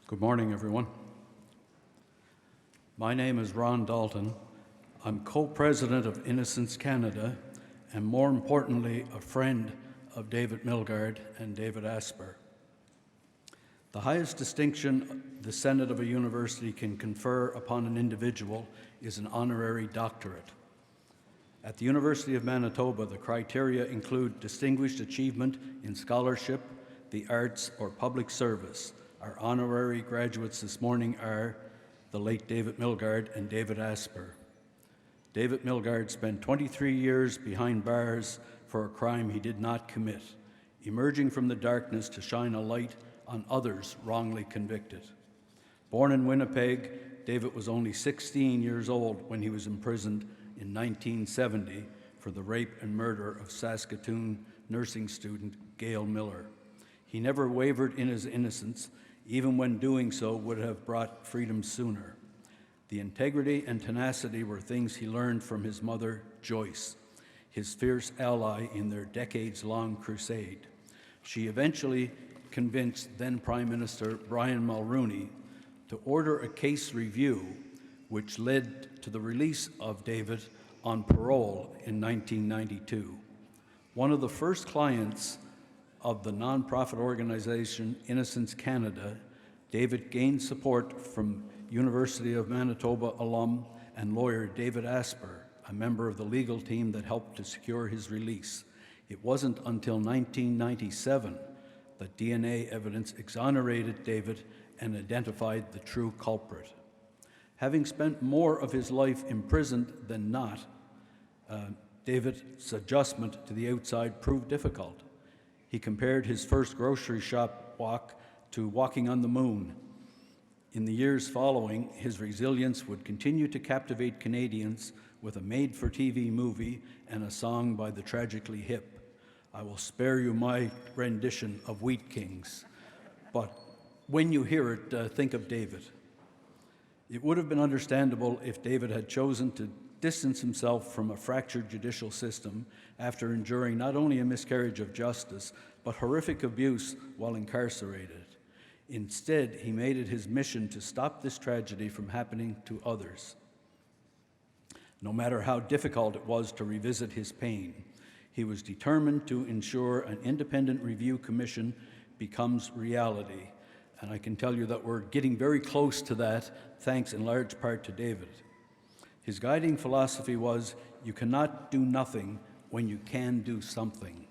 Good morning, everyone. My name is Ron Dalton. I'm co-president of Innocence Canada, and more importantly, a friend of David Milgaard and David Asper. The highest distinction the Senate of a university can confer upon an individual is an honorary doctorate. At the University of Manitoba, the criteria include distinguished achievement in scholarship, the arts, or public service. Our honorary graduates this morning are the late David Milgaard and David Asper. David Milgaard spent 23 years behind bars for a crime he did not commit, emerging from the darkness to shine a light on others wrongly convicted. Born in Winnipeg, David was only 16 years old when he was imprisoned in 1970 for the rape and murder of Saskatoon nursing student Gail Miller. He never wavered in his innocence, even when doing so would have brought freedom sooner. The integrity and tenacity were things he learned from his mother, Joyce, his fierce ally in their decades-long crusade. She eventually convinced then Prime Minister Brian Mulroney to order a case review, which led to the release of David on parole in 1992. One of the first clients of the nonprofit organization Innocence Canada, David gained support from University of Manitoba alum and lawyer David Asper, a member of the legal team that helped to secure his release. It wasn't until 1997 that DNA evidence exonerated David and identified the true culprit. Having spent more of his life imprisoned than not, David's adjustment to the outside proved difficult. He compared his first grocery shop walk to walking on the moon. In the years following, his resilience would continue to captivate Canadians with a made-for-TV movie and a song by the Tragically Hip. I will spare you my rendition of Wheat Kings, but when you hear it, think of David. It would have been understandable if David had chosen to distance himself from a fractured judicial system after enduring not only a miscarriage of justice, but horrific abuse while incarcerated. Instead, he made it his mission to stop this tragedy from happening to others. No matter how difficult it was to revisit his pain, he was determined to ensure an independent review commission becomes reality. And I can tell you that we're getting very close to that, thanks in large part to David. His guiding philosophy was, you cannot do nothing when you can do something.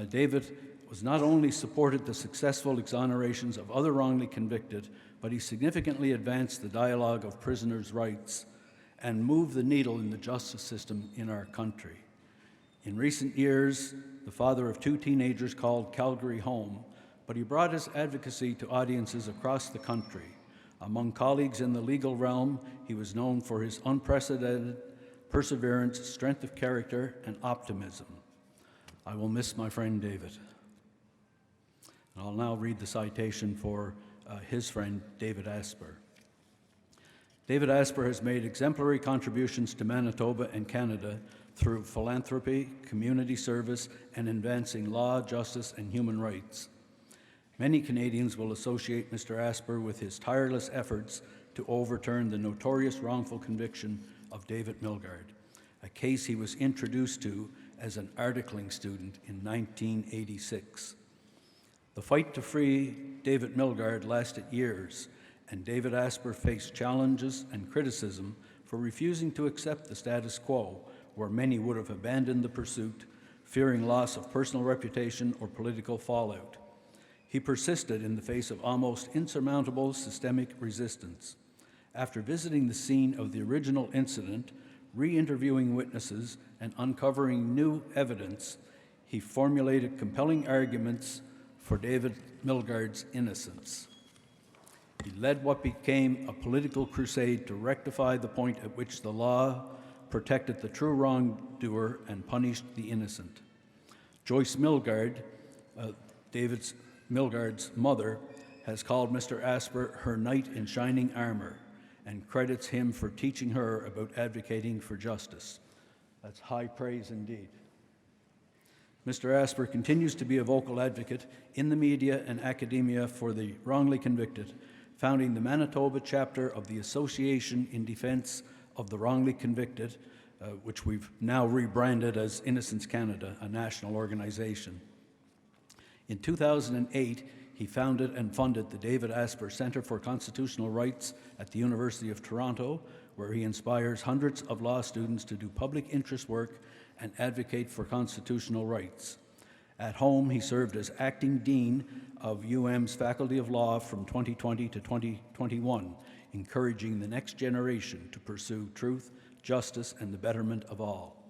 David was not only supported the successful exonerations of other wrongly convicted, but he significantly advanced the dialogue of prisoners' rights and moved the needle in the justice system in our country. In recent years, the father of two teenagers called Calgary home, but he brought his advocacy to audiences across the country. Among colleagues in the legal realm, he was known for his unprecedented perseverance, strength of character, and optimism. I will miss my friend David. And I'll now read the citation for his friend David Asper. David Asper has made exemplary contributions to Manitoba and Canada through philanthropy, community service, and advancing law, justice, and human rights. Many Canadians will associate Mr. Asper with his tireless efforts to overturn the notorious wrongful conviction of David Milgaard, a case he was introduced to as an articling student in 1986. The fight to free David Milgaard lasted years, and David Asper faced challenges and criticism for refusing to accept the status quo, where many would have abandoned the pursuit, fearing loss of personal reputation or political fallout. He persisted in the face of almost insurmountable systemic resistance. After visiting the scene of the original incident, re-interviewing witnesses, and uncovering new evidence, he formulated compelling arguments for David Milgaard's innocence. He led what became a political crusade to rectify the point at which the law protected the true wrongdoer and punished the innocent. Joyce Milgaard, David Milgaard's mother, has called Mr. Asper her knight in shining armor and credits him for teaching her about advocating for justice. That's high praise indeed. Mr. Asper continues to be a vocal advocate in the media and academia for the wrongly convicted, founding the Manitoba chapter of the Association in Defence of the Wrongly Convicted, which we've now rebranded as Innocence Canada, a national organization. In 2008, he founded and funded the David Asper Centre for Constitutional Rights at the University of Toronto, where he inspires hundreds of law students to do public interest work and advocate for constitutional rights. At home, he served as acting dean of UM's Faculty of Law from 2020 to 2021, encouraging the next generation to pursue truth, justice, and the betterment of all.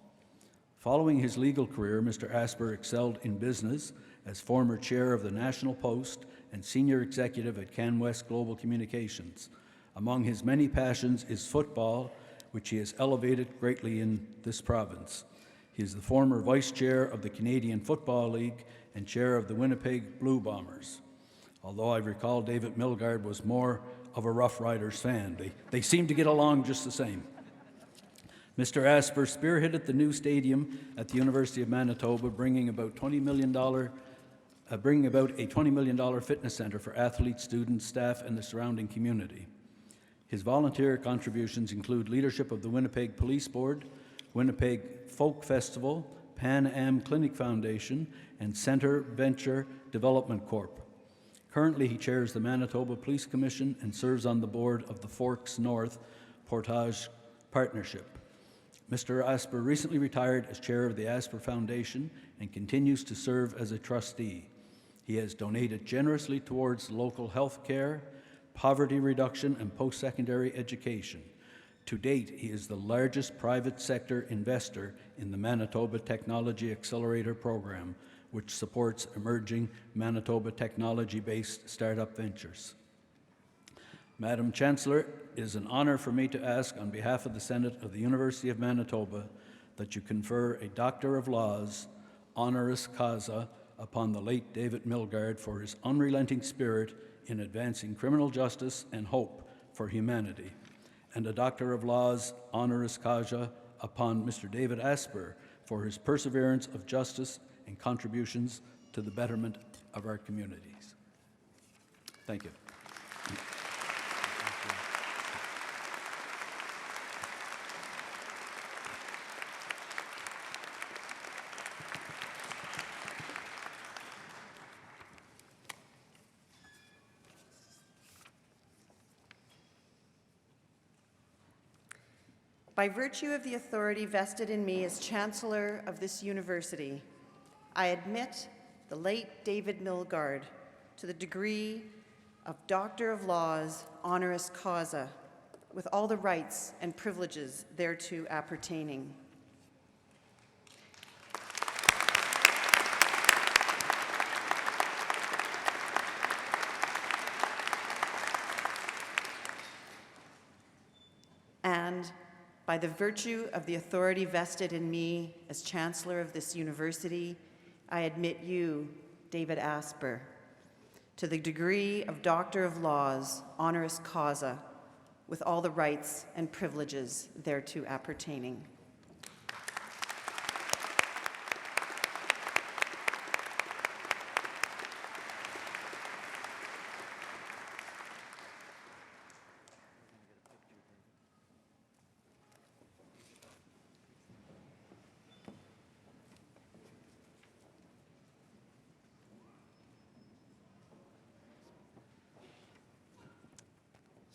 Following his legal career, Mr. Asper excelled in business as former chair of the National Post and senior executive at CanWest Global Communications. Among his many passions is football, which he has elevated greatly in this province. He is the former vice chair of the Canadian Football League and chair of the Winnipeg Blue Bombers. Although I recall David Milgaard was more of a Rough Riders fan. They seem to get along just the same. Mr. Asper spearheaded the new stadium at the University of Manitoba, bringing about a $20 million fitness center for athletes, students, staff, and the surrounding community. His volunteer contributions include leadership of the Winnipeg Police Board, Winnipeg Folk Festival, Pan Am Clinic Foundation, and Centre Venture Development Corp. Currently, he chairs the Manitoba Police Commission and serves on the board of the Forks North Portage Partnership. Mr. Asper recently retired as chair of the Asper Foundation and continues to serve as a trustee. He has donated generously towards local health care, poverty reduction, and post-secondary education. To date, he is the largest private sector investor in the Manitoba Technology Accelerator Program, which supports emerging Manitoba technology-based startup ventures. Madam Chancellor, it is an honor for me to ask on behalf of the Senate of the University of Manitoba that you confer a Doctor of Laws, honoris causa, upon the late David Milgaard for his unrelenting spirit in advancing criminal justice and hope for humanity, and a Doctor of Laws, honoris causa, upon Mr. David Asper for his perseverance of justice and contributions to the betterment of our communities. Thank you. By virtue of the authority vested in me as Chancellor of this university, I admit the late David Milgaard to the degree of Doctor of Laws, honoris causa, with all the rights and privileges thereto appertaining. And by the virtue of the authority vested in me as Chancellor of this university, I admit you, David Asper, to the degree of Doctor of Laws, honoris causa, with all the rights and privileges thereto appertaining.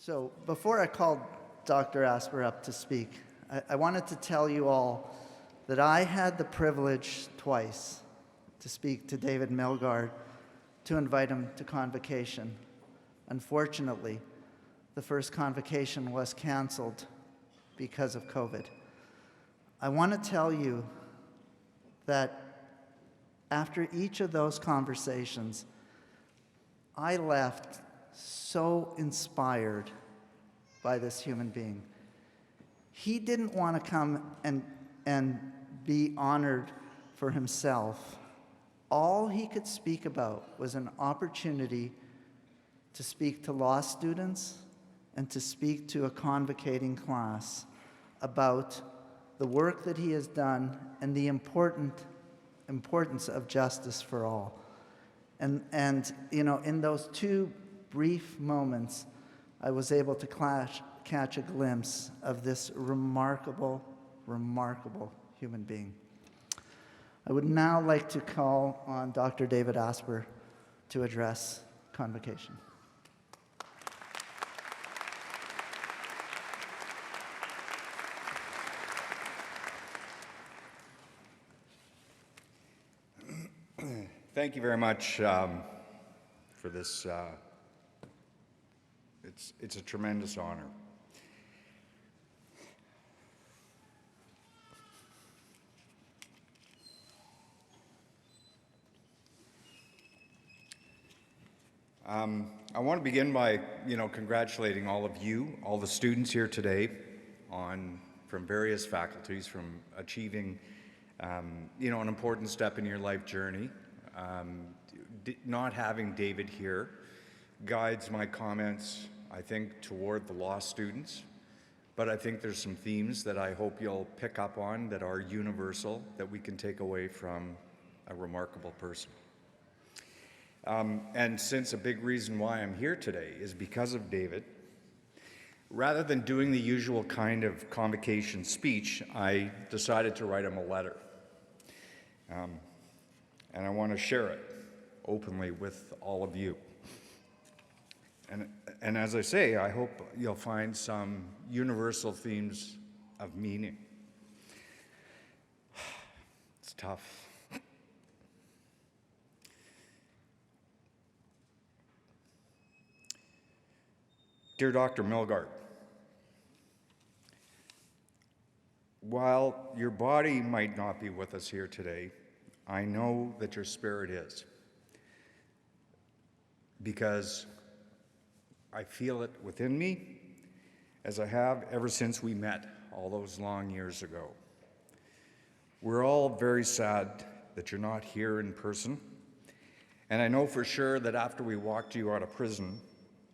So before I called Dr. Asper up to speak, I wanted to tell you all that I had the privilege twice to speak to David Milgaard to invite him to Convocation. Unfortunately, the first Convocation was canceled because of COVID. I want to tell you that after each of those conversations, I left so inspired by this human being. He didn't want to come and be honored for himself. All he could speak about was an opportunity to speak to law students and to speak to a convocating class about the work that he has done and the important importance of justice for all. And you know, in those two brief moments, I was able to catch a glimpse of this remarkable, remarkable human being. I would now like to call on Dr. David Asper to address Convocation. Thank you very much for this. It's a tremendous honor. I want to begin by, congratulating all of you, all the students here today, from various faculties, from achieving, an important step in your life journey. Not having David here guides my comments, I think, toward the law students, but I think there's some themes that I hope you'll pick up on that are universal, that we can take away from a remarkable person. And since a big reason why I'm here today is because of David, rather than doing the usual kind of convocation speech, I decided to write him a letter. And I want to share it openly with all of you. And as I say, I hope you'll find some universal themes of meaning. It's tough. Dear Dr. Milgaard, while your body might not be with us here today, I know that your spirit is, because I feel it within me, as I have ever since we met all those long years ago. We're all very sad that you're not here in person, and I know for sure that after we walked you out of prison,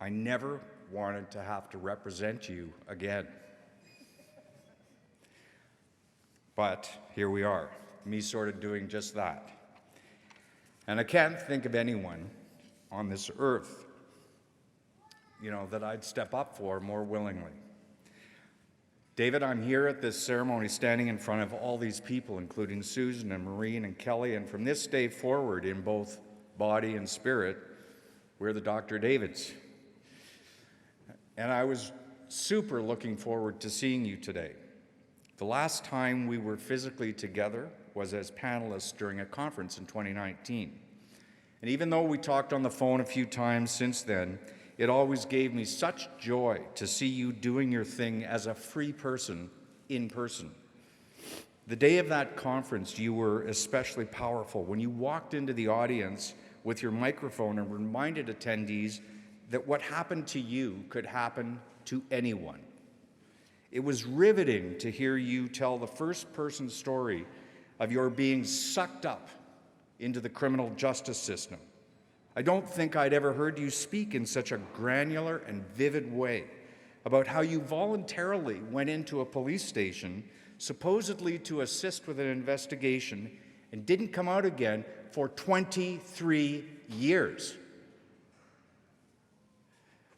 I never wanted to have to represent you again. But here we are, me sort of doing just that. And I can't think of anyone on this earth, that I'd step up for more willingly. David, I'm here at this ceremony standing in front of all these people, including Susan and Maureen and Kelly, and from this day forward, in both body and spirit, we're the Dr. Davids. And I was super looking forward to seeing you today. The last time we were physically together was as panelists during a conference in 2019. And even though we talked on the phone a few times since then, it always gave me such joy to see you doing your thing as a free person in person. The day of that conference, you were especially powerful when you walked into the audience with your microphone and reminded attendees that what happened to you could happen to anyone. It was riveting to hear you tell the first-person story of your being sucked up into the criminal justice system. I don't think I'd ever heard you speak in such a granular and vivid way about how you voluntarily went into a police station, supposedly to assist with an investigation, and didn't come out again for 23 years.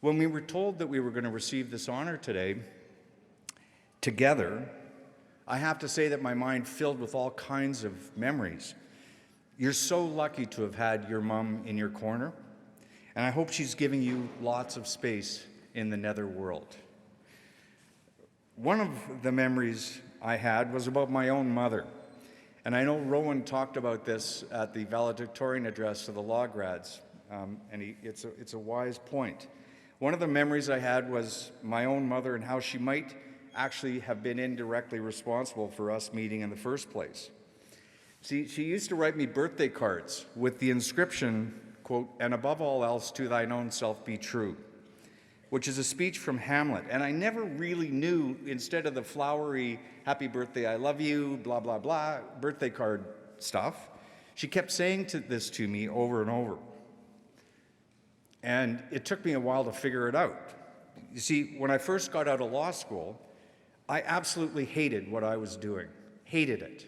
When we were told that we were going to receive this honor today, together, I have to say that my mind filled with all kinds of memories. You're so lucky to have had your mom in your corner, and I hope she's giving you lots of space in the netherworld. One of the memories I had was about my own mother, and I know Rowan talked about this at the valedictorian address to the law grads, and it's a wise point. One of the memories I had was my own mother and how she might actually have been indirectly responsible for us meeting in the first place. See, she used to write me birthday cards with the inscription, quote, "And above all else, to thine own self be true," which is a speech from Hamlet. And I never really knew, instead of the flowery, happy birthday, I love you, blah, blah, blah, birthday card stuff, she kept saying this to me over and over. And it took me a while to figure it out. You see, when I first got out of law school, I absolutely hated what I was doing, hated it.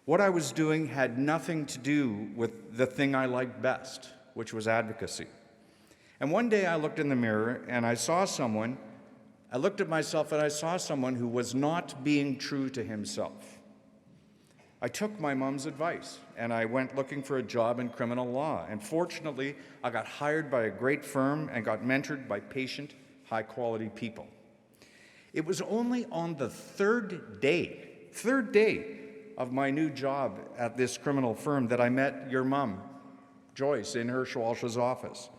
What I was doing had nothing to do with the thing I liked best, which was advocacy. And one day I looked in the mirror and I looked at myself and I saw someone who was not being true to himself. I took my mom's advice and I went looking for a job in criminal law. And fortunately, I got hired by a great firm and got mentored by patient, high-quality people. It was only on the third day of my new job at this criminal firm that I met your mom, Joyce, in her Schwalsch's office.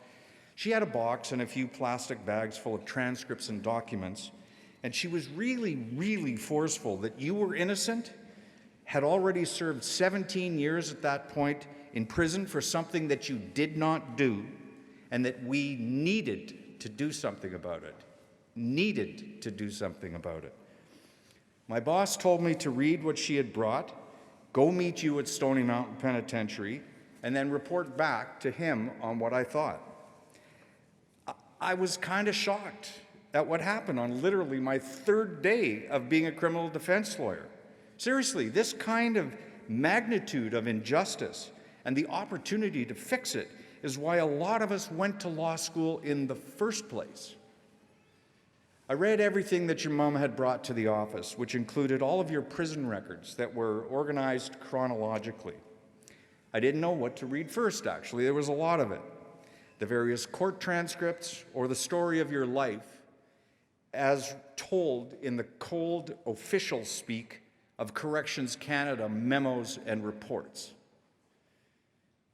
She had a box and a few plastic bags full of transcripts and documents, and she was really, really forceful that you were innocent, had already served 17 years at that point in prison for something that you did not do, and that we needed to do something about it. My boss told me to read what she had brought, go meet you at Stony Mountain Penitentiary, and then report back to him on what I thought. I was kind of shocked at what happened on literally my third day of being a criminal defense lawyer. Seriously, this kind of magnitude of injustice and the opportunity to fix it is why a lot of us went to law school in the first place. I read everything that your mom had brought to the office, which included all of your prison records that were organized chronologically. I didn't know what to read first, actually. There was a lot of it. The various court transcripts or the story of your life as told in the cold official speak of Corrections Canada memos and reports.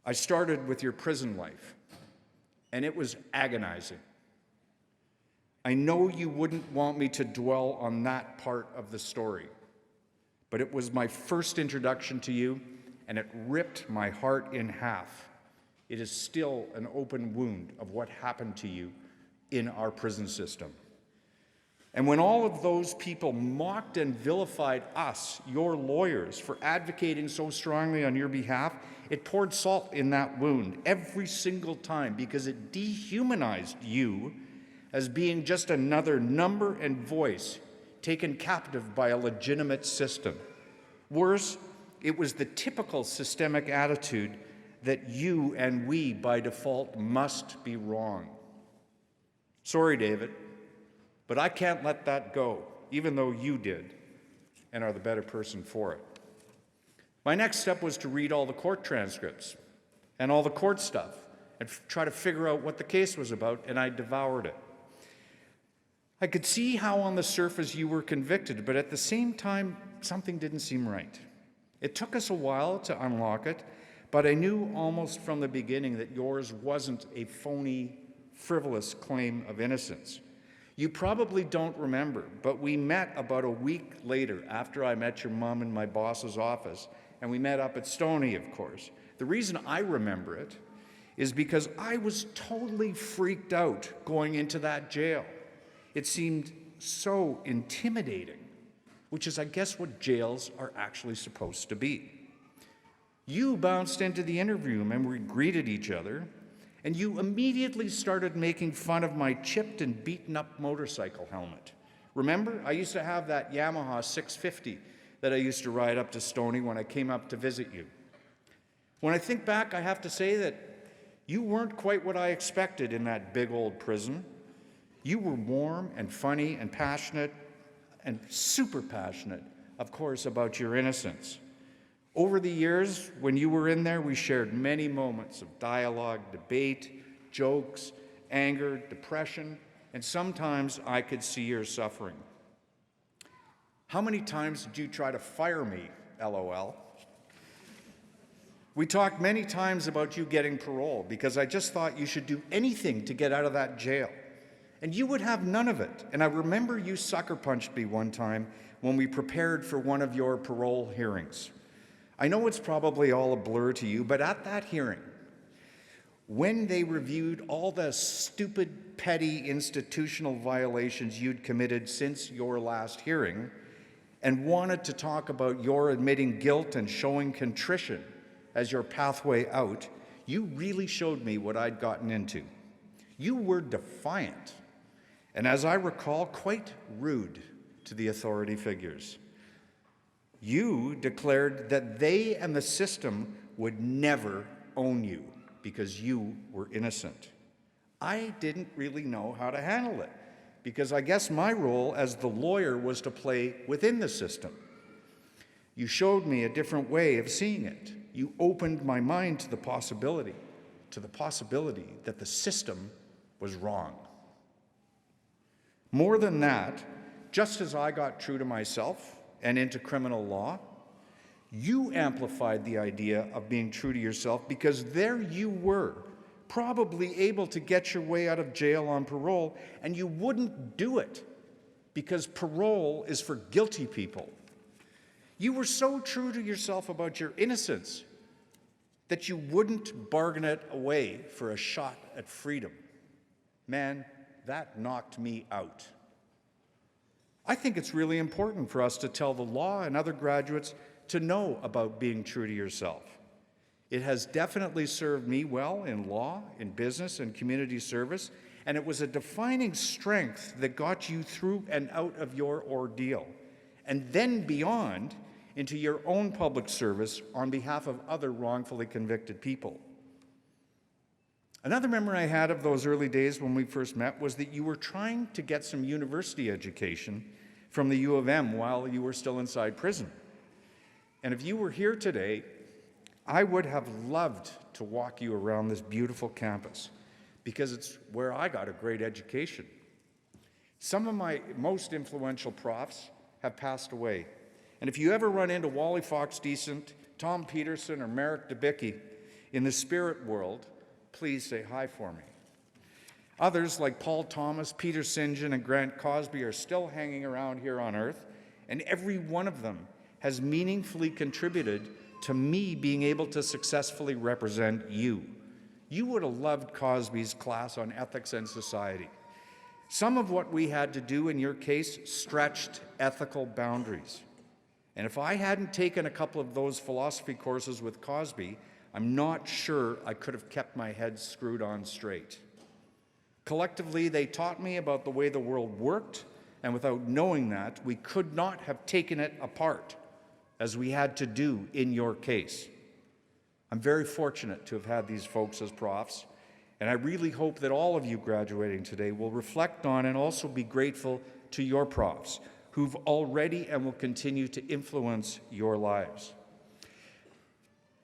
I started with your prison life, and it was agonizing. I know you wouldn't want me to dwell on that part of the story, but it was my first introduction to you, and it ripped my heart in half. It is still an open wound of what happened to you in our prison system. And when all of those people mocked and vilified us, your lawyers, for advocating so strongly on your behalf, it poured salt in that wound every single time because it dehumanized you as being just another number and voice taken captive by a legitimate system. Worse, it was the typical systemic attitude that you and we, by default, must be wrong. Sorry, David, but I can't let that go, even though you did and are the better person for it. My next step was to read all the court transcripts and all the court stuff and try to figure out what the case was about, and I devoured it. I could see how on the surface you were convicted, but at the same time, something didn't seem right. It took us a while to unlock it, but I knew almost from the beginning that yours wasn't a phony, frivolous claim of innocence. You probably don't remember, but we met about a week later after I met your mom in my boss's office, and we met up at Stony, of course. The reason I remember it is because I was totally freaked out going into that jail. It seemed so intimidating, which is, I guess, what jails are actually supposed to be. You bounced into the interview room and we greeted each other, and you immediately started making fun of my chipped and beaten up motorcycle helmet. Remember, I used to have that Yamaha 650 that I used to ride up to Stony when I came up to visit you. When I think back, I have to say that you weren't quite what I expected in that big old prison. You were warm and funny and passionate, and super passionate, of course, about your innocence. Over the years, when you were in there, we shared many moments of dialogue, debate, jokes, anger, depression, and sometimes I could see your suffering. How many times did you try to fire me, LOL? We talked many times about you getting parole because I just thought you should do anything to get out of that jail. And you would have none of it. And I remember you sucker punched me one time when we prepared for one of your parole hearings. I know it's probably all a blur to you, but at that hearing, when they reviewed all the stupid, petty institutional violations you'd committed since your last hearing and wanted to talk about your admitting guilt and showing contrition as your pathway out, you really showed me what I'd gotten into. You were defiant, and as I recall, quite rude to the authority figures. You declared that they and the system would never own you because you were innocent. I didn't really know how to handle it because I guess my role as the lawyer was to play within the system. You showed me a different way of seeing it. You opened my mind to the possibility that the system was wrong. More than that, just as I got true to myself and into criminal law, you amplified the idea of being true to yourself because there you were, probably able to get your way out of jail on parole, and you wouldn't do it because parole is for guilty people. You were so true to yourself about your innocence that you wouldn't bargain it away for a shot at freedom. Man, that knocked me out. I think it's really important for us to tell the law and other graduates to know about being true to yourself. It has definitely served me well in law, in business, and community service, and it was a defining strength that got you through and out of your ordeal, and then beyond into your own public service on behalf of other wrongfully convicted people. Another memory I had of those early days when we first met was that you were trying to get some university education from the U of M while you were still inside prison. And if you were here today, I would have loved to walk you around this beautiful campus because it's where I got a great education. Some of my most influential profs have passed away. And if you ever run into Wally Fox Decent, Tom Peterson, or Merrick Debicki in the spirit world, please say hi for me. Others like Paul Thomas, Peter St. John, and Grant Cosby are still hanging around here on earth, and every one of them has meaningfully contributed to me being able to successfully represent you. You would have loved Cosby's class on ethics and society. Some of what we had to do in your case stretched ethical boundaries. And if I hadn't taken a couple of those philosophy courses with Cosby, I'm not sure I could have kept my head screwed on straight. Collectively, they taught me about the way the world worked, and without knowing that, we could not have taken it apart, as we had to do in your case. I'm very fortunate to have had these folks as profs, and I really hope that all of you graduating today will reflect on and also be grateful to your profs, who've already and will continue to influence your lives.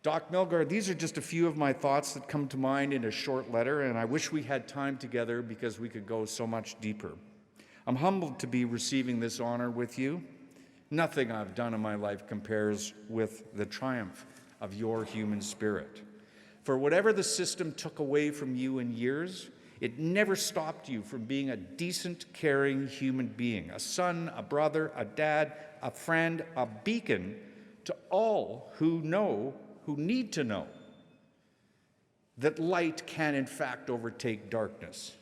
Doc Milgaard, these are just a few of my thoughts that come to mind in a short letter, and I wish we had time together because we could go so much deeper. I'm humbled to be receiving this honor with you. Nothing I've done in my life compares with the triumph of your human spirit. For whatever the system took away from you in years, it never stopped you from being a decent, caring human being, a son, a brother, a dad, a friend, a beacon to all who need to know that light can in fact overtake darkness.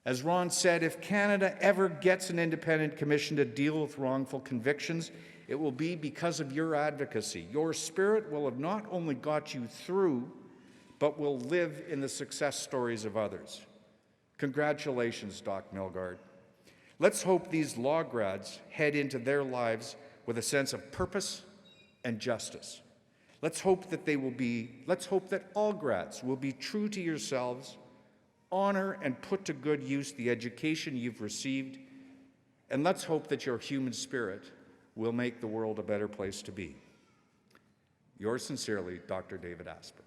As Ron said, if Canada ever gets an independent commission to deal with wrongful convictions, it will be because of your advocacy. Your spirit will have not only got you through, but will live in the success stories of others. Congratulations, Doc Milgaard. Let's hope these law grads head into their lives with a sense of purpose and justice. Let's hope that all grads will be true to yourselves, honor and put to good use the education you've received, and let's hope that your human spirit will make the world a better place to be. Yours sincerely, Dr. David Asper.